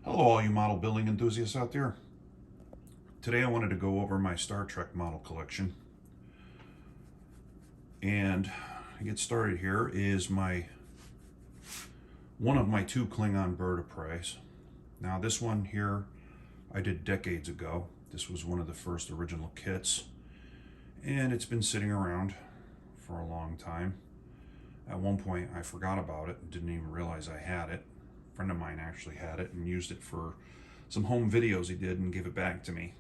Hello, all you model building enthusiasts out there. Today I wanted to go over my Star Trek model collection. And to get started here is one of my two Klingon bird of prey. Now this one here I did decades ago. This was one of the first original kits. And it's been sitting around for a long time. At one point I forgot about it and didn't even realize I had it. A friend of mine actually had it and used it for some home videos he did and gave it back to me.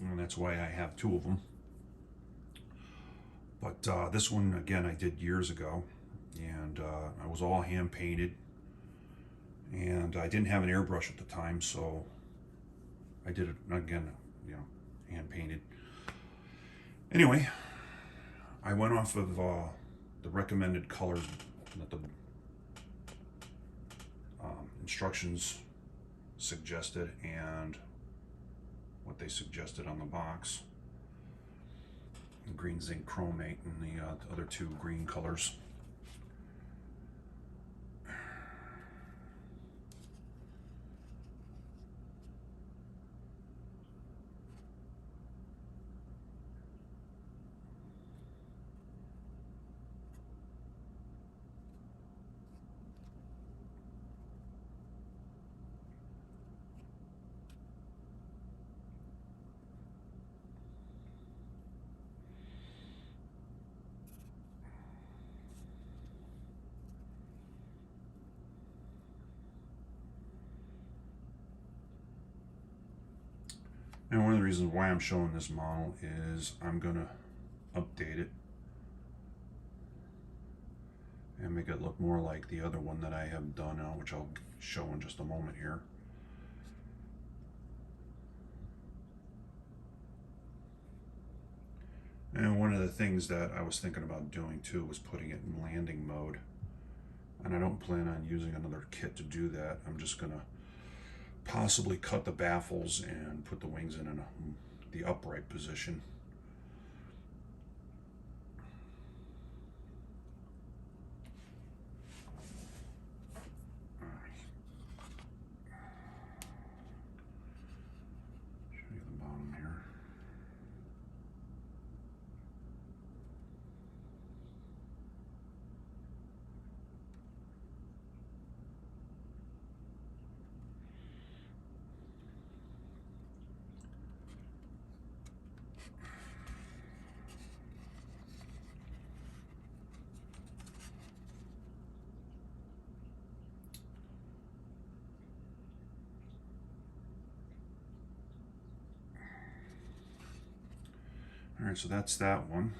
And that's why I have two of them. But this one, again, I did years ago, and I was all hand painted, and I didn't have an airbrush at the time, so I did it again, hand painted. Anyway, I went off of the recommended colors that the instructions suggested and what they suggested on the box. The green zinc chromate and the other two green colors. And one of the reasons why I'm showing this model is I'm going to update it and make it look more like the other one that I have done, which I'll show in just a moment here. And one of the things that I was thinking about doing too was putting it in landing mode. And I don't plan on using another kit to do that. I'm just going to possibly cut the baffles and put the wings in the upright position. Show you the bottom here. All right, so that's that one.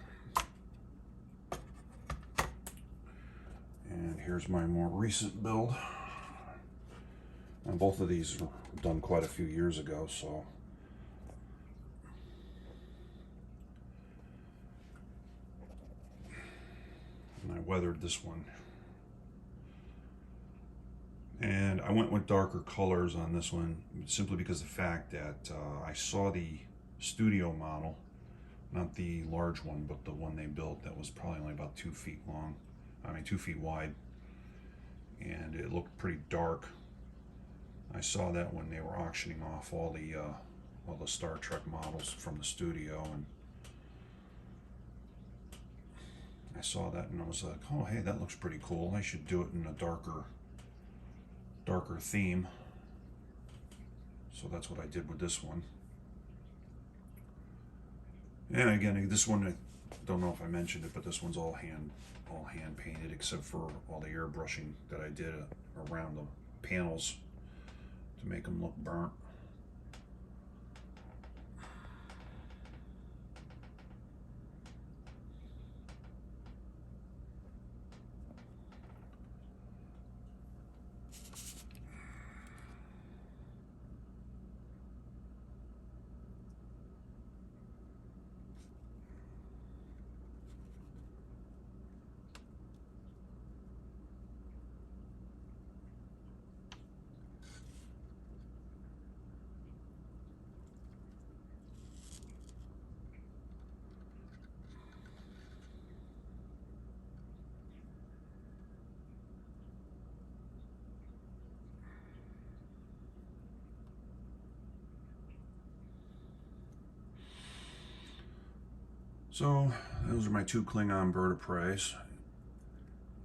And here's my more recent build. And both of these were done quite a few years ago, so and I weathered this one. And I went with darker colors on this one simply because of the fact that I saw the studio model, not the large one, but the one they built that was probably only about 2 feet long. 2 feet wide. And it looked pretty dark. I saw that when they were auctioning off all the Star Trek models from the studio, and I saw that and I was like, oh hey, that looks pretty cool. I should do it in a darker theme. So that's what I did with this one. And again, this one, I don't know if I mentioned it, but this one's all hand painted except for all the airbrushing that I did around the panels to make them look burnt. So those are my two Klingon bird of preys,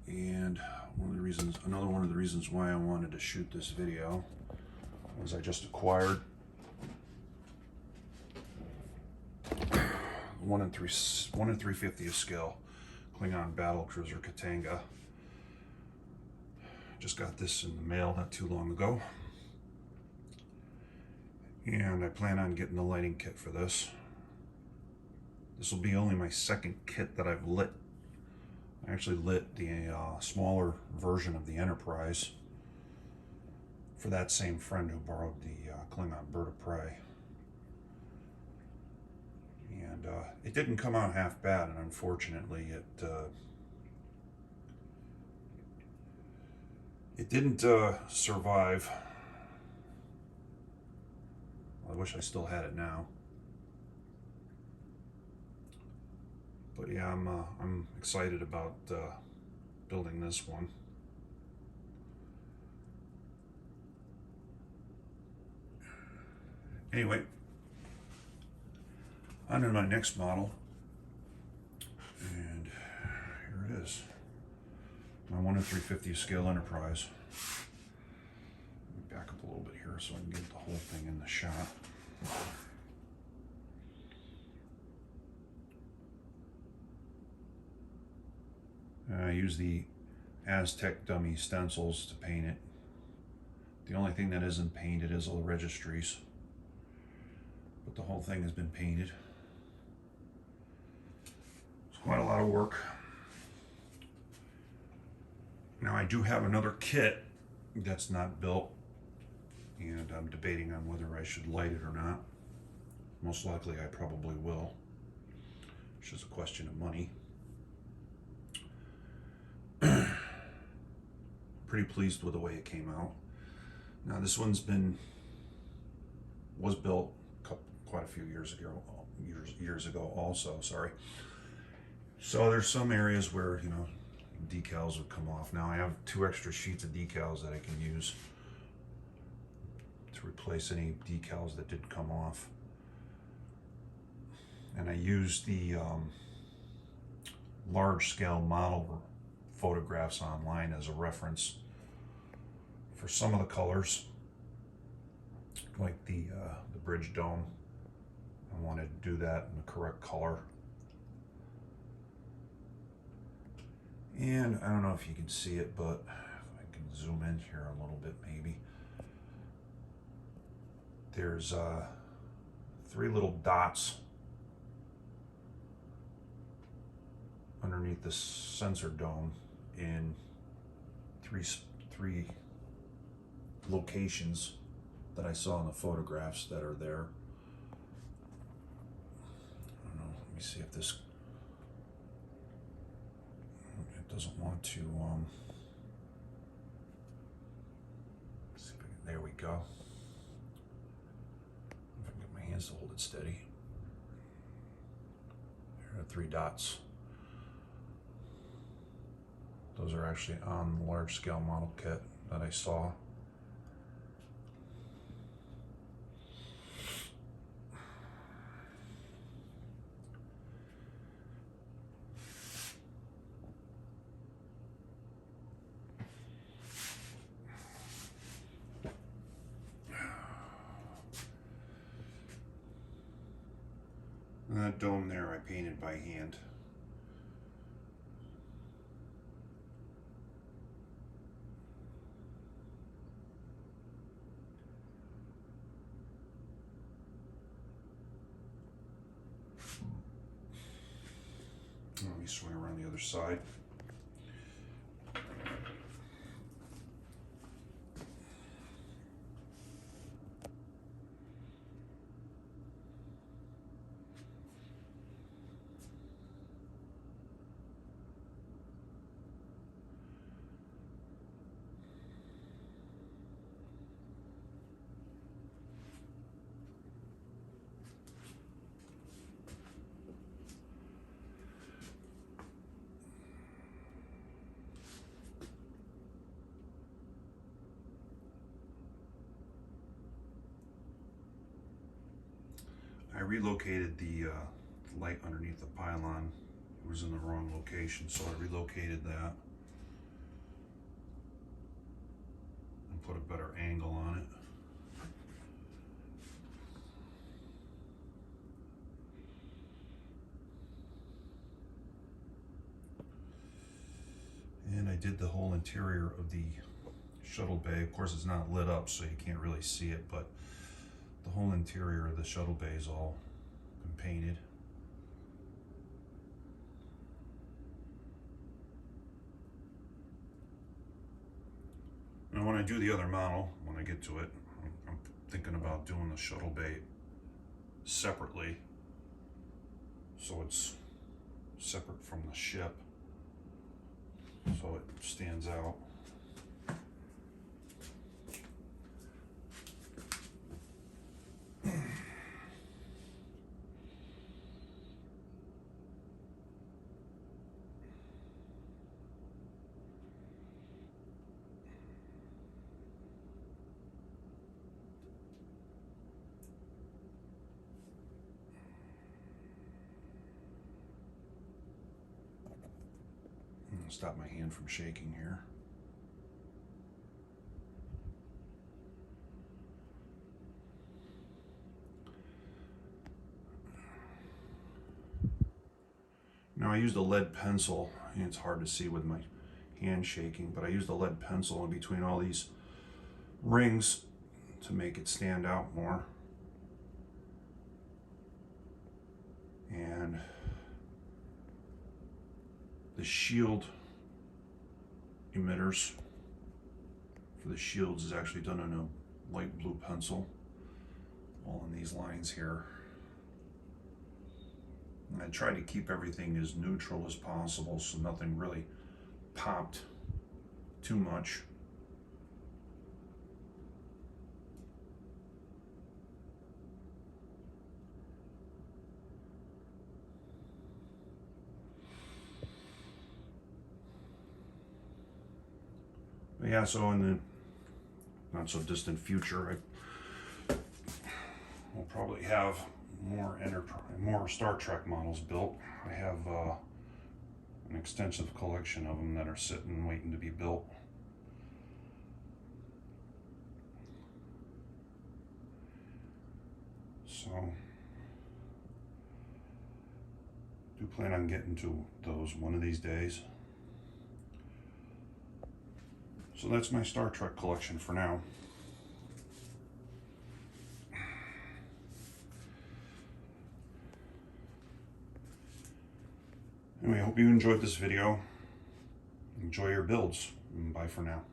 and another one of the reasons why I wanted to shoot this video was I just acquired 1 in 350th scale Klingon battle cruiser Katanga. Just got this in the mail not too long ago, and I plan on getting the lighting kit for this. This will be only my second kit that I've lit. I actually lit the smaller version of the Enterprise for that same friend who borrowed the Klingon bird of prey. And it didn't come out half bad, and unfortunately it didn't survive. I wish I still had it now. But yeah, I'm excited about building this one. Anyway, on to my next model, and here it is, my 1 in 350 scale Enterprise. Let me back up a little bit here so I can get the whole thing in the shot. I use the Aztec dummy stencils to paint it. The only thing that isn't painted is all the registries, but the whole thing has been painted. It's quite a lot of work. Now I do have another kit that's not built, and I'm debating on whether I should light it or not. Most likely I probably will. It's just a question of money. Pretty pleased with the way it came out. Now this one's was built quite a few years ago also, sorry. So there's some areas where, you know, decals would come off. Now I have 2 extra sheets of decals that I can use to replace any decals that did come off. And I used the large scale model photographs online as a reference for some of the colors, like the bridge dome. I wanted to do that in the correct color. And I don't know if you can see it, but if I can zoom in here a little bit maybe. There's 3 little dots underneath the sensor dome in three locations that I saw in the photographs that are there. I don't know, let me see if this, it doesn't want to, see if I can, there we go. If I can get my hands to hold it steady. There are 3 dots. Those are actually on the large scale model kit that I saw. And that dome there I painted by hand. Let me swing around the other side. I relocated the light underneath the pylon was in the wrong location, so I relocated that and put a better angle on it. And I did the whole interior of the shuttle bay. Of course, it's not lit up, so you can't really see it, but the whole interior of the shuttle bay is all been painted. Now, when I do the other model, when I get to it, I'm thinking about doing the shuttle bay separately, so it's separate from the ship, so it stands out. Stop my hand from shaking here. Now I used a lead pencil, and it's hard to see with my hand shaking, but I used a lead pencil in between all these rings to make it stand out more. And the shield emitters for the shields is actually done in a light blue pencil, all in these lines here. And I tried to keep everything as neutral as possible so nothing really popped too much. But yeah, so in the not so distant future, we'll probably have more Star Trek models built. I have an extensive collection of them that are sitting waiting to be built. So do plan on getting to those one of these days. So that's my Star Trek collection for now. Anyway, I hope you enjoyed this video. Enjoy your builds. Bye for now.